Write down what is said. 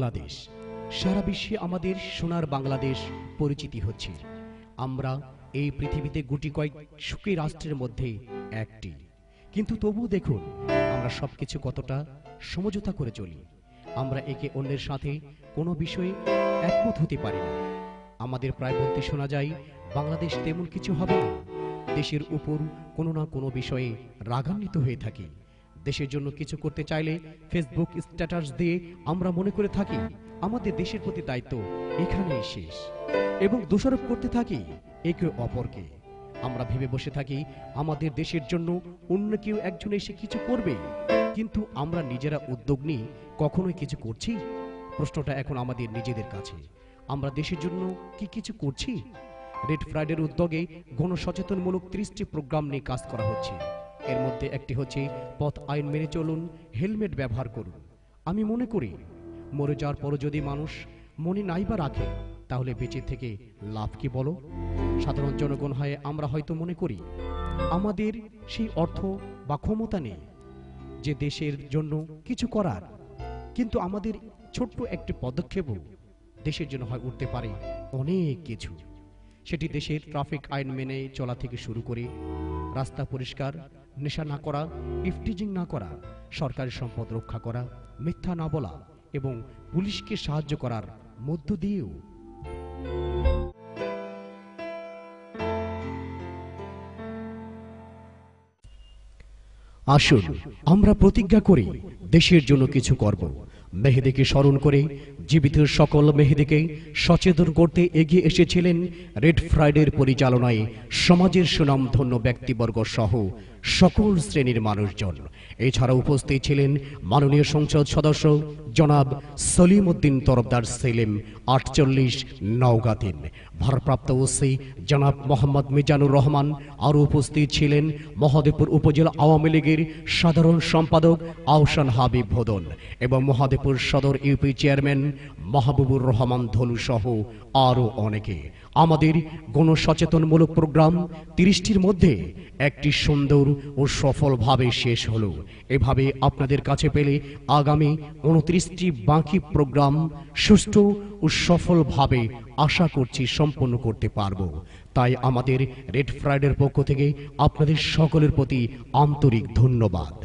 বাংলাদেশ। সারা বিশ্বে আমাদের সোনার বাংলাদেশ পরিচিতি হচ্ছে। আমরা এই পৃথিবীতে গুটি কয়েক সুখী রাষ্ট্রের মধ্যে একটি, কিন্তু তবুও দেখুন আমরা সবকিছু কতটা সমঝোতা করে চলি। আমরা একে অন্যের সাথে কোনো বিষয়ে একমত হতে পারি না। আমাদের প্রায় বলতে শোনা যায় বাংলাদেশ তেমন কিছু হবে না। দেশের উপর কোনো না কোনো বিষয়ে রাগান্বিত হয়ে থাকি। দেশের জন্য কিছু করতে চাইলে ফেসবুক স্ট্যাটাস দিয়ে আমরা মনে করে থাকি আমাদের দেশের প্রতি দায়িত্ব এখানেই শেষ, এবং দোষারোপ করতে থাকি একে অপরকে। আমরা ভেবে বসে থাকি আমাদের দেশের জন্য অন্য কেউ একজন এসে কিছু করবে, কিন্তু আমরা নিজেরা উদ্যোগ নিয়ে কখনোই কিছু করছি? প্রশ্নটা এখন আমাদের নিজেদের কাছে। আমরা দেশের জন্য কি কিছু করছি? রেড ফ্রাইডের উদ্যোগে গণসচেতনমূলক 30টি প্রোগ্রাম নিয়ে কাজ করা হচ্ছে। এর মধ্যে একটি হচ্ছে পথ আইন মেনে চলুন, হেলমেট ব্যবহার করুন। আমি মনে করি মরে যাওয়ার পরও যদি মানুষ মনে নাইবা রাখে তাহলে বেঁচে থেকে লাভ কি বলো? সাধারণ জনগণ হয়ে আমরা হয়তো মনে করি আমাদের সেই অর্থ বা ক্ষমতা নেই যে দেশের জন্য কিছু করার, কিন্তু আমাদের ছোট্ট একটি পদক্ষেপও দেশের জন্য হয় উঠতে পারে অনেক কিছু। সেটি দেশের ট্রাফিক আইন মেনে চলা থেকে শুরু করে রাস্তা পরিষ্কার, নেশা না করা, ইফটিজিং না করা, সরকারি সম্পদ রক্ষা করা, মিথ্যা না বলা এবং পুলিশকে সাহায্য করার মধ্য দিয়েও। আসুন আমরা প্রতিজ্ঞা করি দেশের জন্য কিছু করব। মেহেদীকে স্মরণ করে জীবিত সকল মেহেদীকে সচেতন করতে এগিয়ে এসেছিলেন রেড ফ্রাইডের পরিচালনায় সমাজের সুনামধন্য ব্যক্তিবর্গ সহ সকল শ্রেণীর মানুষজন। এছাড়া উপস্থিত ছিলেন মাননীয় সংসদ সদস্য জনাব সলিম উদ্দিন তরফদার সেলিম 48 নওগাঁ 3, ভারপ্রাপ্ত ওসি জনাব মোহাম্মদ মিজানুর রহমান। আরও উপস্থিত ছিলেন মহাদেবপুর উপজেলা আওয়ামী লীগের সাধারণ সম্পাদক আহসান হাবিব ভোদন এবং মহাদেবপুর সদর ইউপি চেয়ারম্যান মাহবুবুর রহমান ধলু সহ আরও অনেকে। আমাদের গণসচেতনমূলক প্রোগ্রাম 30টির মধ্যে একটি সুন্দর ও সফলভাবে শেষ হলো। এভাবে আপনাদের কাছে পেলে আগামী 29টি বাকি প্রোগ্রাম সুষ্ঠু ও সফলভাবে আশা করছি সম্পন্ন করতে পারব। তাই আমাদের রেড ফ্রাইডের পক্ষ থেকে আপনাদের সকলের প্রতি আন্তরিক ধন্যবাদ।